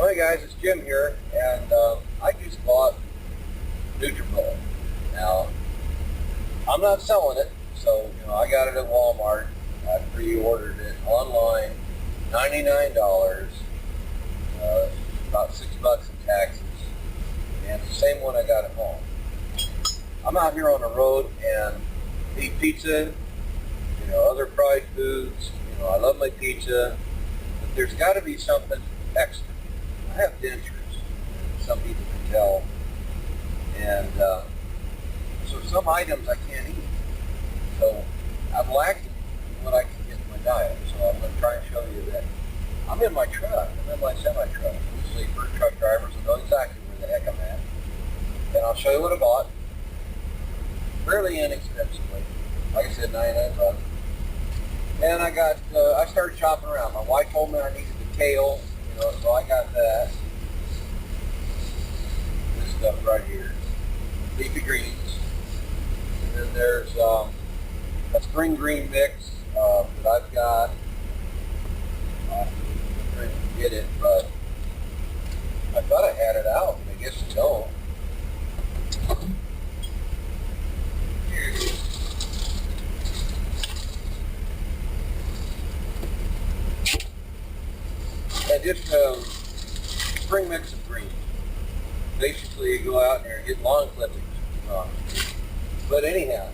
Hi guys, it's Jim here, and I just bought Nutri. Now, I'm not selling it, so I got it at Walmart. I pre-ordered it online, $99, about $6 in taxes, and it's the same one I got at home. I'm out here on the road and eat pizza, other fried foods. I love my pizza, but there's got to be something extra. I have dentures, some people can tell, and so some items I can't eat. So I'm lacking what I can get in my diet. So I'm going to try and show you that. I'm in my truck. I'm in my semi-truck. Usually first truck drivers will know exactly where the heck I'm at. And I'll show you what I bought. Fairly inexpensively. Like I said, $99. And I started shopping around. My wife told me I needed the kale, so I got that. This stuff right here. Leafy greens. And then there's a spring green mix that I've got. I'm trying to get it, but I thought I had it out. I guess I don't. Here it is. And just spring mix of greens. Basically, you go out there and get lawn clippings. But anyhow,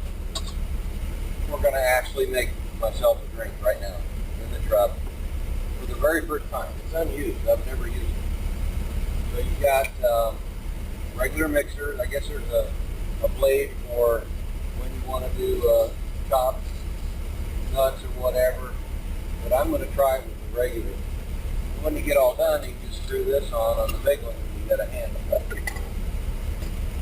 we're going to actually make myself a drink right now in the truck for the very first time. It's unused. I've never used it. So you got regular mixer. I guess there's a blade for when you want to do chopped nuts or whatever. But I'm going to try it with the regular. When you get all done, you just screw this on the big one and you get a handle. That's pretty cool.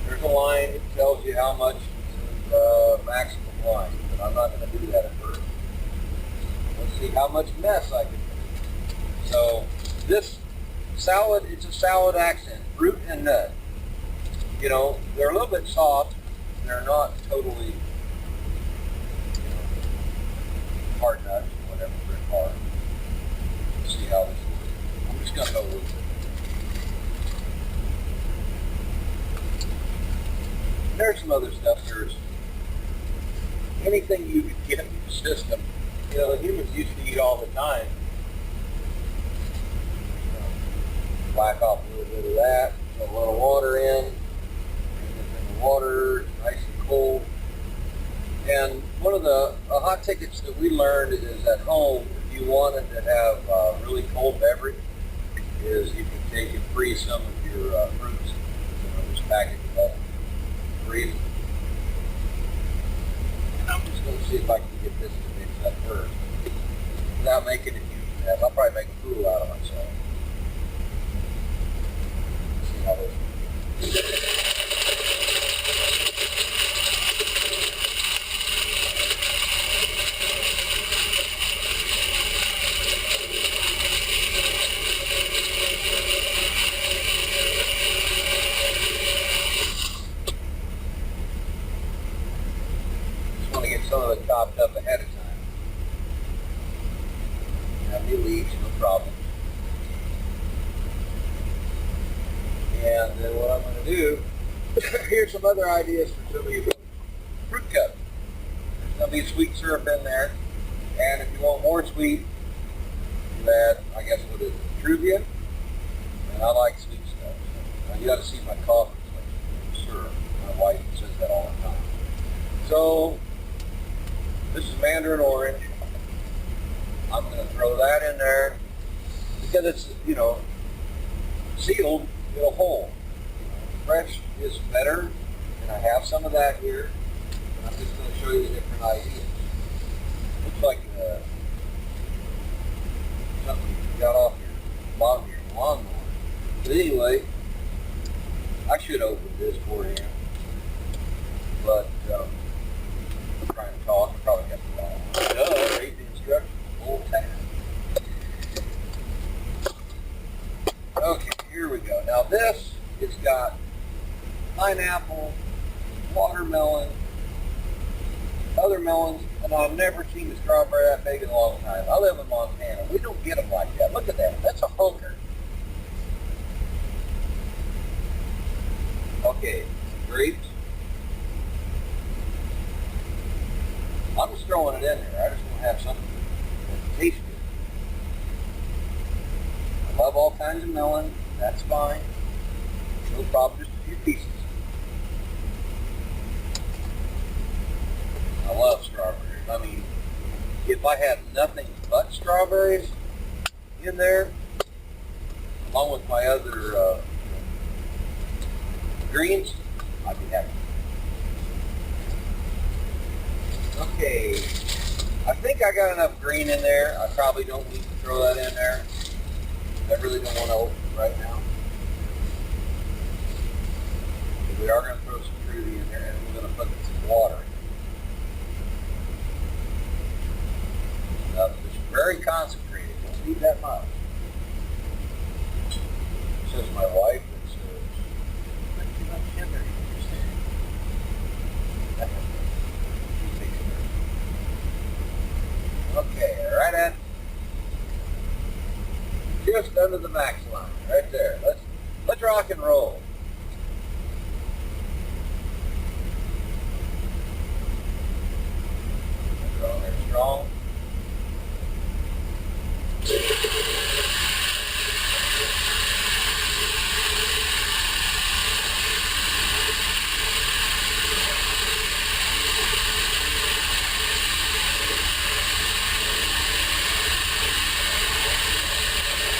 There's a line that tells you how much is maximum line, but I'm not going to do that at first. Let's see how much mess I can do. So this salad, it's a salad accent, fruit and nut. They're a little bit soft. They're not totally hard nuts or whatever they're hard. Let's see how this works. I'm just going to go a little bit. There's some other stuff. There's anything you could get in your system. Humans used to eat all the time. Whack off a little bit of that. Put a little water in. And the water nice and cold. And one of the hot tickets that we learned is at home, if you wanted to have a really cold beverage, is you can take and freeze some of your fruits. Just package them up. Freeze. And I'm just going to see if I can get this to mix up first without making a huge mess. I'll probably make a fool out of myself. Let's see how this works. Some of it chopped up ahead of time. Have any leaves, no problem. And then what I'm going to do, here's some other ideas for some of you. Fruit cup. There's going to be sweet syrup in there. And if you want more sweet, you add, I guess, what is it, Truvia? And I like sweet stuff. Now you got to see my coffee. It's like syrup. My wife says that all the time. So, this is mandarin orange. I'm going to throw that in there because it's, sealed, it'll hold. Fresh is better, and I have some of that here. And I'm just going to show you the different ideas. Looks like something you got off your lawnmower. But anyway, I should open this for you. But, I'm trying to talk. I probably got the wrong one. Read the instructions. Old tab. Okay, here we go. Now this has got pineapple, watermelon, other melons, and I've never seen a strawberry that big in a long time. I live in Montana. We don't get them like that. Look at that. That's a hunker. Okay, grapes. I'm just throwing it in there. I just want to have something that tastes good. I love all kinds of melon. That's fine. No problem. Just a few pieces. I love strawberries. I mean, if I had nothing but strawberries in there, along with my other greens, I'd be happy. Okay, I think I got enough green in there. I probably don't need to throw that in there. I really don't want to open it right now. But we are going to throw some fruity in there, and we're going to put some water in. It's very concentrated. Don't need that much. Says my wife, it says, put too much sugar in your saying. Okay, right at just under the max line, right there. Let's rock and roll. Strong there, strong.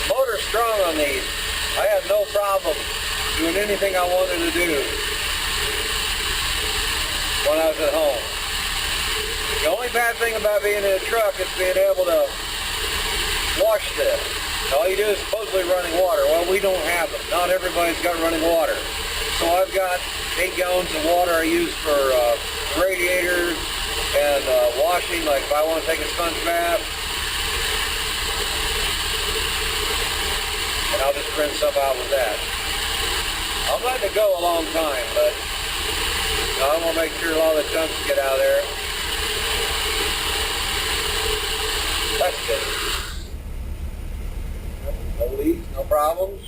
Motor's strong on these. I had no problem doing anything I wanted to do when I was at home. The only bad thing about being in a truck is being able to wash this. All you do is supposedly running water. Well, we don't have them. Not everybody's got running water. So I've got 8 gallons of water I use for radiators and washing, like if I want to take a sponge bath. And I'll just rinse some out with that. I'm letting it go a long time, but I want to make sure all the chunks get out of there. That's good. No leaks, no problems.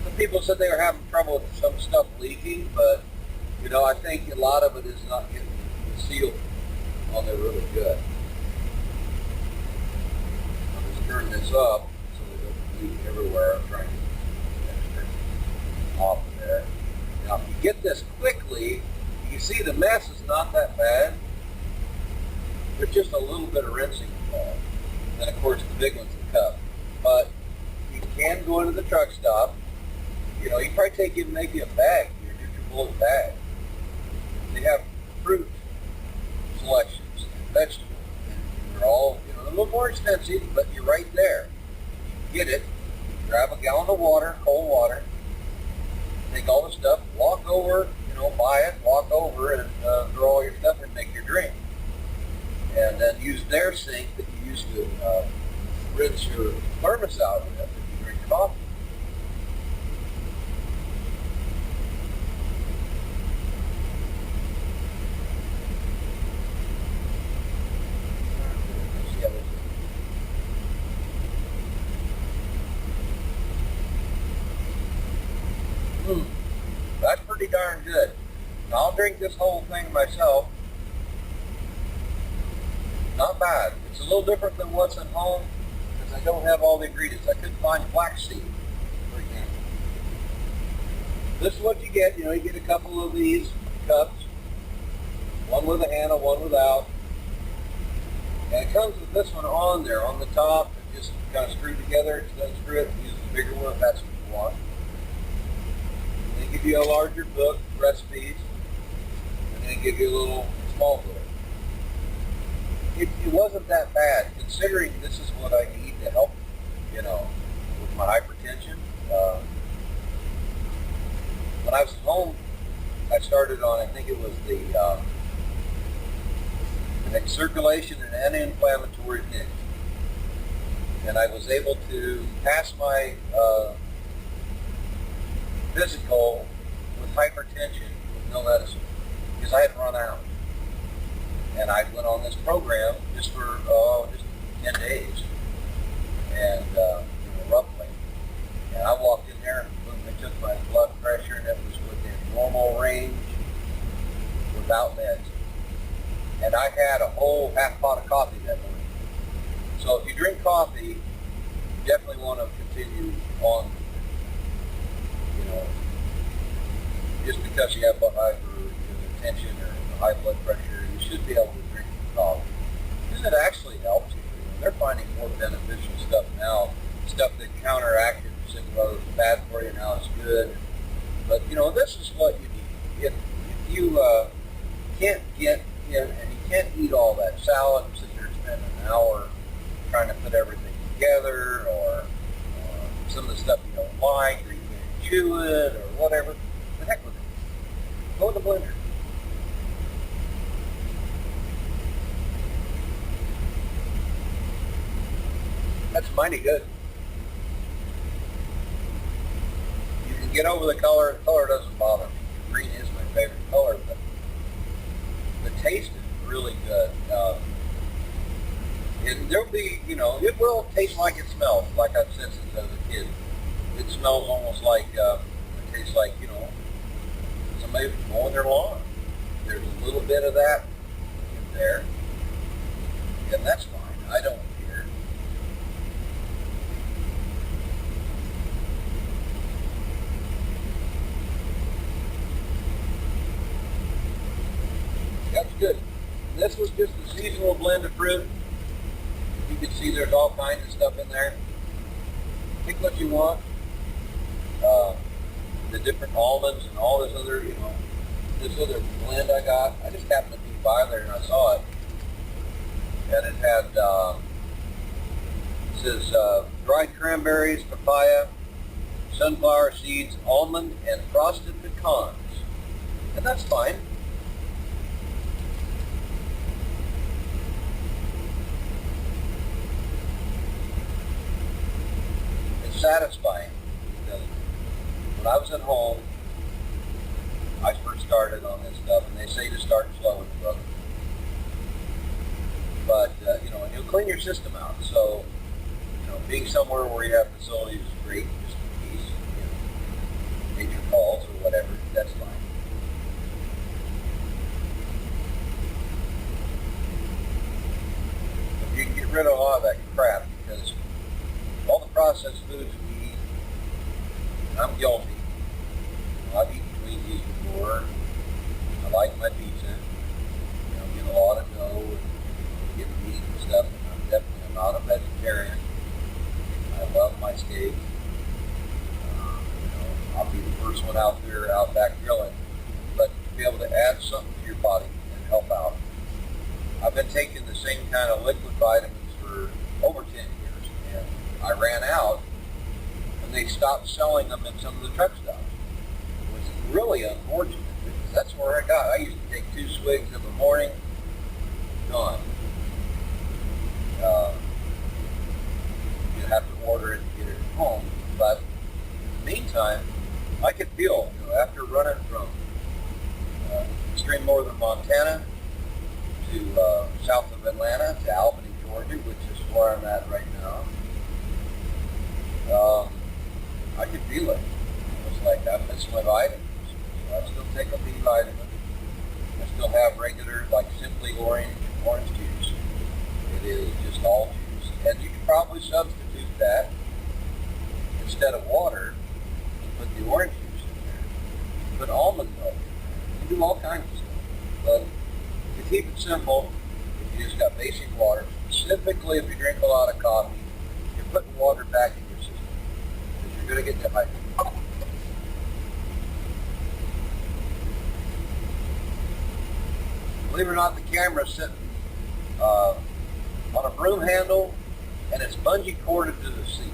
Some people said they were having trouble with some stuff leaking, but you know, I think a lot of it is not getting the seal on there really good. I'll just turn this up so it doesn't leak everywhere. I'm trying to get it off of there. Now, if you get this quickly, you see the mess is not that bad. There's just a little bit of rinsing involved. And of course, the big one's the cup. But you can go into the truck stop. You know, you probably take in maybe a bag, your Nutribullet bag. They have fruit selections and vegetables. And they're all, you know, a little more expensive, but you're right there. You get it, grab a gallon of water, cold water, take all the stuff, walk over, you know, buy it, walk over and throw all your stuff and make your drink. And then use their sink that you used to rinse your thermos out with if you drink your coffee. That's pretty darn good. Now, I'll drink this whole thing myself. Not bad. It's a little different than what's at home because I don't have all the ingredients. I couldn't find flaxseed, for example. This is what you get. You know, you get a couple of these cups, one with a handle, one without. And it comes with this one on there, on the top. It just kind of screwed together. It doesn't screw it. Use the bigger one if that's what you want. They give you a larger book, recipes, and they give you a little small book. It wasn't that bad, considering this is what I need to help, you know, with my hypertension. When I was at home, I started on, I think it was the circulation and anti-inflammatory mix. And I was able to pass my physical with hypertension with no medicine because I had run out. And I went on this program just for just 10 days, and roughly. And I walked in there, and boom, they took my blood pressure and normal range without meds. And I had a whole half pot of coffee that morning. So if you drink coffee, you definitely want to continue on, just because you have hypertension or high blood pressure, you should be able to drink coffee. Because it actually helps you. They're finding more beneficial stuff now, stuff that counteracted what's bad for you now is good. But this is what you need. If you can't get in and you can't eat all that salad and sit there and spend an hour trying to put everything together, or some of the stuff you don't like, or you can't chew it, or whatever, the heck with it. Go in the blender. That's mighty good. You can get over the color. The color doesn't bother me. Green is my favorite color, but the taste is really good. And there'll be, it will taste like it smells, like I've said since I was a kid. It smells almost like, it tastes like, somebody mowing their lawn. There's a little bit of that in there, and that's fine. I don't care. That's good. This was just a seasonal blend of fruit. You can see there's all kinds of stuff in there. Pick what you want. The different almonds and all this other, this other blend I got. I just happened to be by there and I saw it. And it had, it says dried cranberries, papaya, sunflower seeds, almond, and frosted pecans. And that's fine. Satisfying, because when I was at home, I first started on this stuff, and they say to start slow and grow. But and you'll clean your system out. So, being somewhere where you have facilities is great, just in case nature calls or whatever. That's fine. But you can get rid of a lot of that crap, because all the processed foods we eat, and I'm guilty. I've eaten Twinkies before. I like my pizza. Get a lot of dough and get meat and stuff. And I'm definitely not a vegetarian. I love my steak. I'll be the first one out there out back grilling. But to be able to add something to your body and help out. I've been taking the same kind of liquid vitamins for over 10 years. And I ran out, and they stopped selling them in some of the truck stops. It was really unfortunate, because that's where I used to take 2 swigs in the morning, gone. You have to order it and get it at home, but in the meantime, I could feel, after running from extreme northern Montana to south of Atlanta to Albany, Georgia, which is where I'm at right now. I could feel it. It was like I missed my vitamins. So I still take a B vitamin. I still have regular, like simply orange juice. It is just all juice. And you could probably substitute that instead of water and put the orange juice in there. Put almond milk in there. You can do all kinds of stuff. But to keep it simple, if you just got basic water, specifically if you drink a lot of coffee, you're putting water back in your system. Because you're going to get dehydrated. Believe it or not, the camera's sitting on a broom handle, and it's bungee corded to the seat.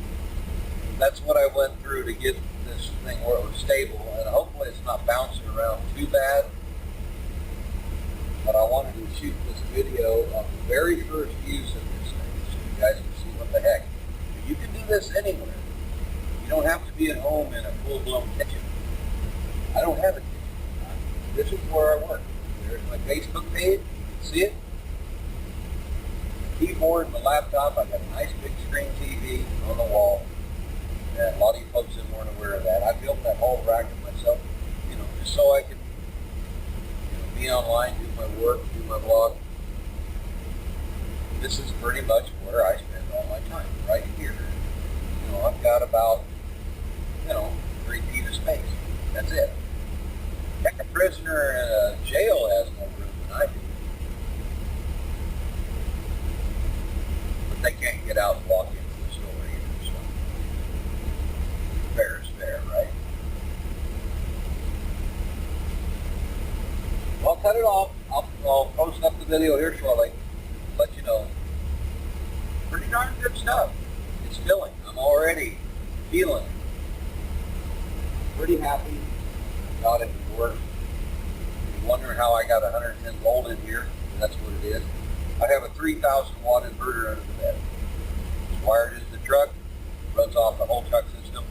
That's what I went through to get this thing where it was stable, and hopefully it's not bouncing around too bad. But I wanted to shoot this video of the very first use of this thing, so you guys can see what the heck. You can do this anywhere. You don't have to be at home in a full-blown kitchen. I don't have a kitchen. This is where I work. There's my Facebook page. You can see it. The keyboard and the laptop. I got a nice big screen TV on the wall. And a lot of you folks weren't aware of that. I built that whole bracket myself, just so I can be online, do my work, do my blog. This is pretty much where I spend all my time, right here. I've got about 3 feet of space. That's it. Heck, a prisoner in a jail has more room than I do. But they can't get out and walk into the store either, so fair is fair, right? Well, cut it off. I'll post up the video here shortly. Let you know. Pretty darn good stuff. It's filling. I'm already feeling pretty happy. Got it to work. You're wondering how I got 110 volt in here. That's what it is. I have a 3,000 watt inverter under the bed. It's wired into the truck. Runs off the whole truck system.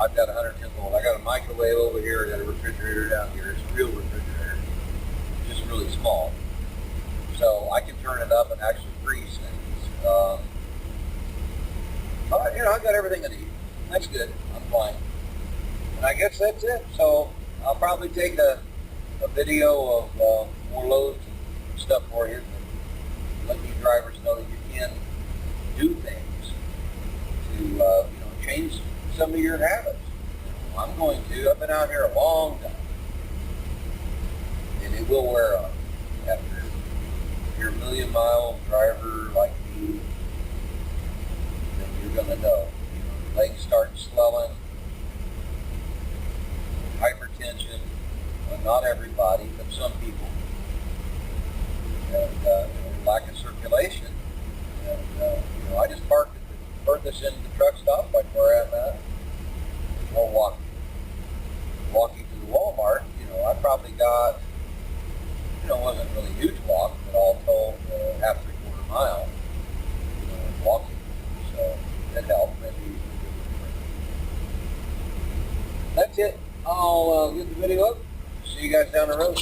I've got 110 volt. I got a microwave over here. I got a refrigerator down here. It's a real refrigerator. It's just really small. So I can turn it up and actually freeze things. But, I've got everything I need. That's good. I'm fine. And I guess that's it. So I'll probably take a video of more loads and stuff for you. And let you drivers know that you can do things to, change some of your habits. I'm going to. I've been out here a long time. And it will wear on after you're a million-mile driver like me, then you're going to know. Legs start swelling, hypertension, well, not everybody, but some people, and lack of circulation. And, I just parked this in the truck stop like where I'm at. Or walking to the Walmart, I probably got, it wasn't really a huge walk, but all told, half 3/4 mile, walking. So that helped. Maybe. That's it. I'll get the video up. See you guys down the road.